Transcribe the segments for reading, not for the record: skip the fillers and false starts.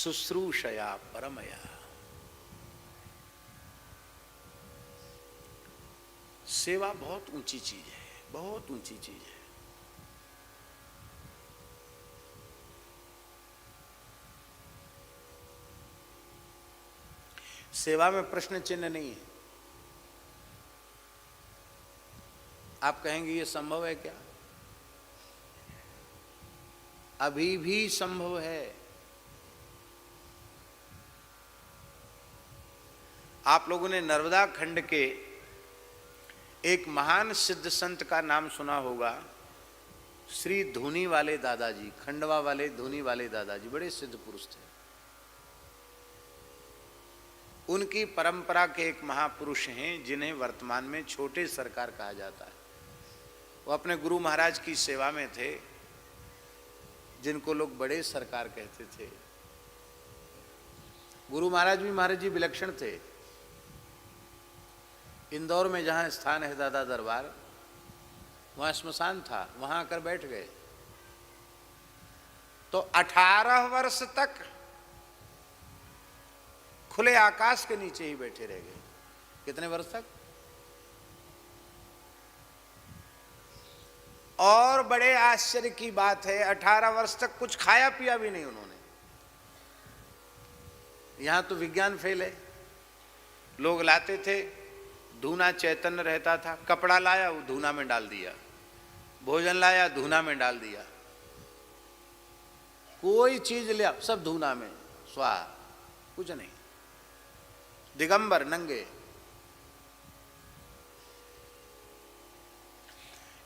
शुश्रूषया परमया। सेवा बहुत ऊंची चीज है, बहुत ऊंची चीज है। सेवा में प्रश्न चिन्ह नहीं है। आप कहेंगे ये संभव है क्या? अभी भी संभव है। आप लोगों ने नर्मदा खंड के एक महान सिद्ध संत का नाम सुना होगा, श्री धूनी वाले दादाजी, खंडवा वाले धूनी वाले दादाजी, बड़े सिद्ध पुरुष थे। उनकी परंपरा के एक महापुरुष हैं जिन्हें वर्तमान में छोटे सरकार कहा जाता है। वो अपने गुरु महाराज की सेवा में थे, जिनको लोग बड़े सरकार कहते थे। गुरु महाराज भी महाराज जी विलक्षण थे। इंदौर में जहाँ स्थान है दादा दरबार, वहाँ श्मशान था, वहाँ आकर बैठ गए तो 18 वर्ष तक खुले आकाश के नीचे ही बैठे रह गए। कितने वर्ष तक? और बड़े आश्चर्य की बात है, 18 वर्ष तक कुछ खाया पिया भी नहीं उन्होंने। यहां तो विज्ञान फेल है। लोग लाते थे, धूना चैतन्य रहता था, कपड़ा लाया वो धूना में डाल दिया, भोजन लाया धूना में डाल दिया, कोई चीज लिया सब धूना में, स्वाहा, कुछ नहीं, दिगंबर नंगे।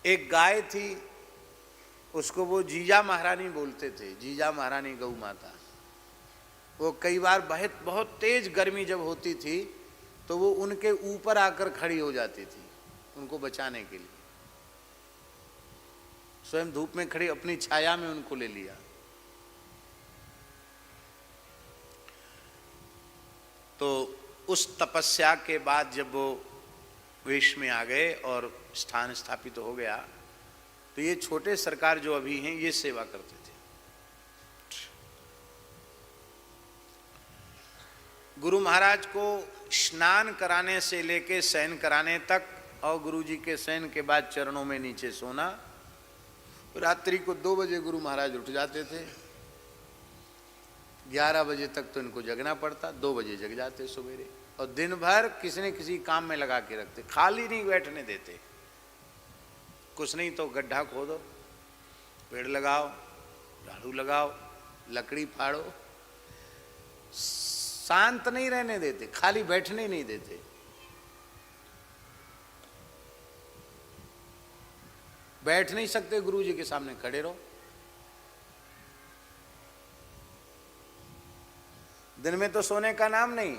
एक गाय थी, उसको वो जीजा महारानी बोलते थे, जीजा महारानी गौ माता। वो कई बार बहुत तेज गर्मी जब होती थी तो वो उनके ऊपर आकर खड़ी हो जाती थी उनको बचाने के लिए। स्वयं धूप में खड़ी, अपनी छाया में उनको ले लिया। तो उस तपस्या के बाद जब वो वेश में आ गए और स्थान स्थापित हो गया, तो ये छोटे सरकार जो अभी हैं ये सेवा करते थे। गुरु महाराज को स्नान कराने से लेके शयन कराने तक, और गुरु जी के शयन के बाद चरणों में नीचे सोना। रात्रि को 2 बजे गुरु महाराज उठ जाते थे, 11 बजे तक तो इनको जगना पड़ता, 2 बजे जग जाते सवेरे। और दिन भर किसी न किसी काम में लगा के रखते, खाली नहीं बैठने देते। कुछ नहीं तो गड्ढा खोदो, पेड़ लगाओ, झाड़ू लगाओ, लकड़ी फाड़ो, शांत नहीं रहने देते, खाली बैठने नहीं देते। बैठ नहीं सकते गुरु जी के सामने, खड़े रहो। दिन में तो सोने का नाम नहीं,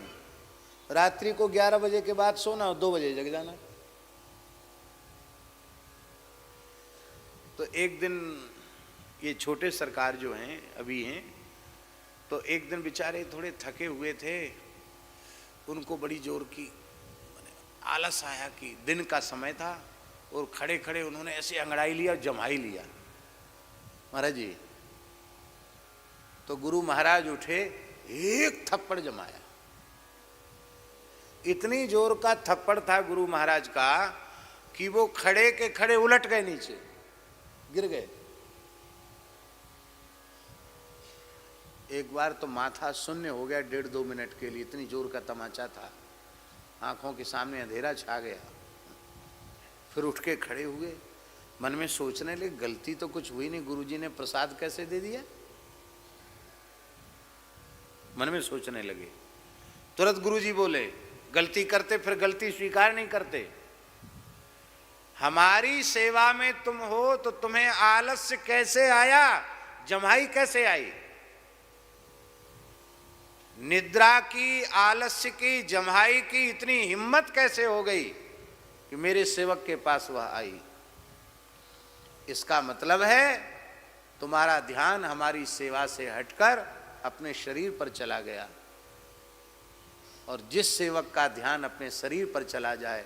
रात्रि को 11 बजे के बाद सोना और 2 बजे जग जाना। तो एक दिन ये छोटे सरकार जो हैं अभी हैं, तो एक दिन बेचारे थोड़े थके हुए थे, उनको बड़ी जोर की आलस आया कि दिन का समय था, और खड़े खड़े उन्होंने ऐसे अंगड़ाई लिया, जमाई लिया महाराज जी। तो गुरु महाराज उठे, एक थप्पड़ जमाया। इतनी जोर का थप्पड़ था गुरु महाराज का कि वो खड़े के खड़े उलट गए, नीचे गिर गए। एक बार तो माथा शून्य हो गया 1.5-2 मिनट के लिए, इतनी जोर का तमाचा था। आंखों के सामने अंधेरा छा गया। फिर उठ के खड़े हुए, मन में सोचने लगे गलती तो कुछ हुई नहीं, गुरुजी ने प्रसाद कैसे दे दिया। मन में सोचने लगे। तुरंत गुरुजी बोले, गलती करते फिर गलती स्वीकार नहीं करते। हमारी सेवा में तुम हो तो तुम्हें आलस्य कैसे आया, जम्हाई कैसे आई, निद्रा की, आलस्य की, जम्हाई की इतनी हिम्मत कैसे हो गई कि मेरे सेवक के पास वह आई। इसका मतलब है तुम्हारा ध्यान हमारी सेवा से हटकर अपने शरीर पर चला गया, और जिस सेवक का ध्यान अपने शरीर पर चला जाए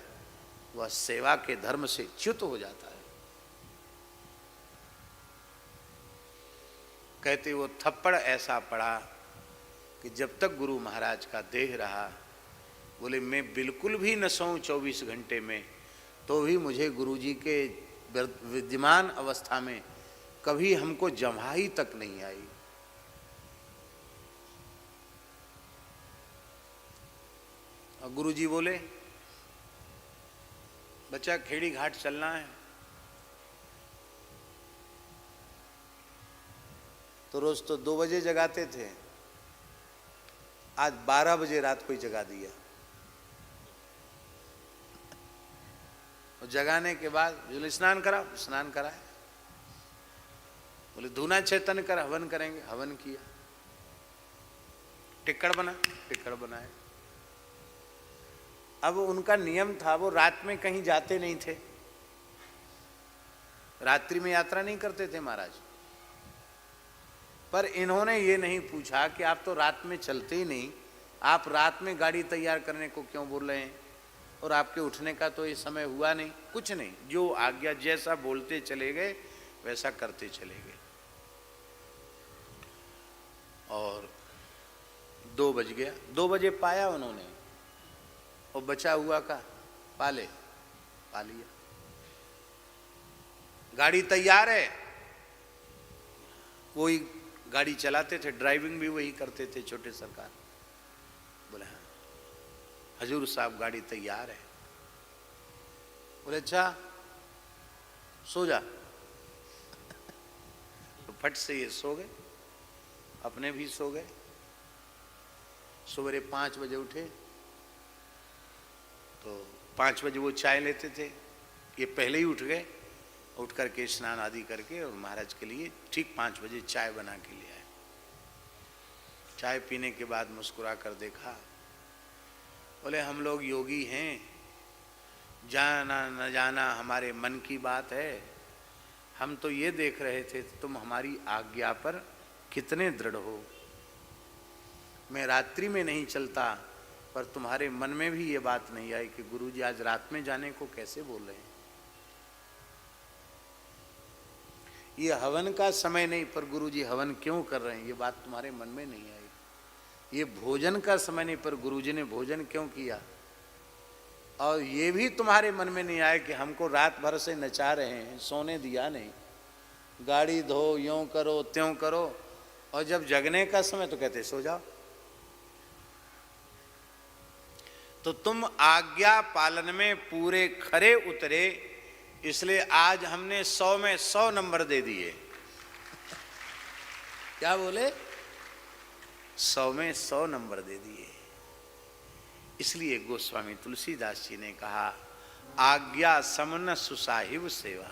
वह सेवा के धर्म से च्युत हो जाता है। कहते वो थप्पड़ ऐसा पड़ा कि जब तक गुरु महाराज का देह रहा, बोले मैं बिल्कुल भी न सोऊं 24 घंटे में, तो भी मुझे गुरु जी के विद्यमान अवस्था में कभी हमको जम्हाई तक नहीं आई। और गुरु जी बोले बच्चा खेड़ी घाट चलना है, तो रोज तो 2 बजे जगाते थे, आज 12 बजे रात को ही जगा दिया। और जगाने के बाद बोले स्नान करा, स्नान कराए, बोले धूना चेतन कर हवन करेंगे, हवन किया, टिक्कड़ बना, टिक्कड़ बनाए। अब उनका नियम था, वो रात में कहीं जाते नहीं थे, रात्रि में यात्रा नहीं करते थे महाराज। पर इन्होंने ये नहीं पूछा कि आप तो रात में चलते ही नहीं, आप रात में गाड़ी तैयार करने को क्यों बोल रहे हैं, और आपके उठने का तो ये समय हुआ नहीं, कुछ नहीं, जो आज्ञा जैसा बोलते चले गए वैसा करते चले गए। और 2 बज गया, 2 बजे पाया उन्होंने, और बचा हुआ का पा लिया, गाड़ी तैयार है, वही गाड़ी चलाते थे, ड्राइविंग भी वही करते थे छोटे सरकार। बोले हाँ हजूर साहब गाड़ी तैयार है। बोले अच्छा सो जा। तो फट से ये सो गए, अपने भी सो गए। सवेरे 5 बजे उठे, तो 5 बजे वो चाय लेते थे, ये पहले ही उठ गए, उठ करके स्नान आदि करके और महाराज के लिए ठीक 5 बजे चाय बना के ले आए। चाय पीने के बाद मुस्कुरा कर देखा, बोले हम लोग योगी हैं, जाना न जाना हमारे मन की बात है, हम तो ये देख रहे थे तुम हमारी आज्ञा पर कितने दृढ़ हो। मैं रात्रि में नहीं चलता, पर तुम्हारे मन में भी ये बात नहीं आई कि गुरुजी आज रात में जाने को कैसे बोल रहे हैं। ये हवन का समय नहीं, पर गुरुजी हवन क्यों कर रहे हैं, ये बात तुम्हारे मन में नहीं आई। ये भोजन का समय नहीं, पर गुरुजी ने भोजन क्यों किया, और ये भी तुम्हारे मन में नहीं आया कि हमको रात भर से नचा रहे हैं, सोने दिया नहीं, गाड़ी धो, यूं करो त्यों करो, और जब जगने का समय तो कहते सो जाओ। तो तुम आज्ञा पालन में पूरे खरे उतरे, इसलिए आज हमने 100 में 100 नंबर दे दिए। क्या बोले? 100 में 100 नंबर दे दिए। इसलिए गोस्वामी तुलसीदास जी ने कहा आज्ञा समन सुसाहिब सेवा,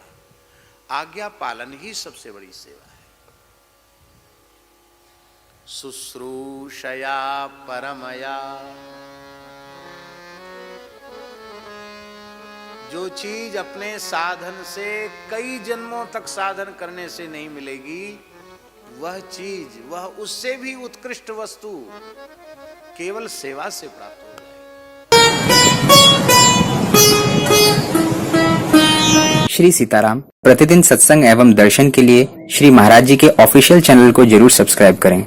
आज्ञा पालन ही सबसे बड़ी सेवा है। शुश्रूषया परमया, जो चीज अपने साधन से कई जन्मों तक साधन करने से नहीं मिलेगी, वह चीज, वह उससे भी उत्कृष्ट वस्तु केवल सेवा से प्राप्त हो जाए। श्री सीताराम प्रतिदिन सत्संग एवं दर्शन के लिए श्री महाराज जी के ऑफिशियल चैनल को जरूर सब्सक्राइब करें।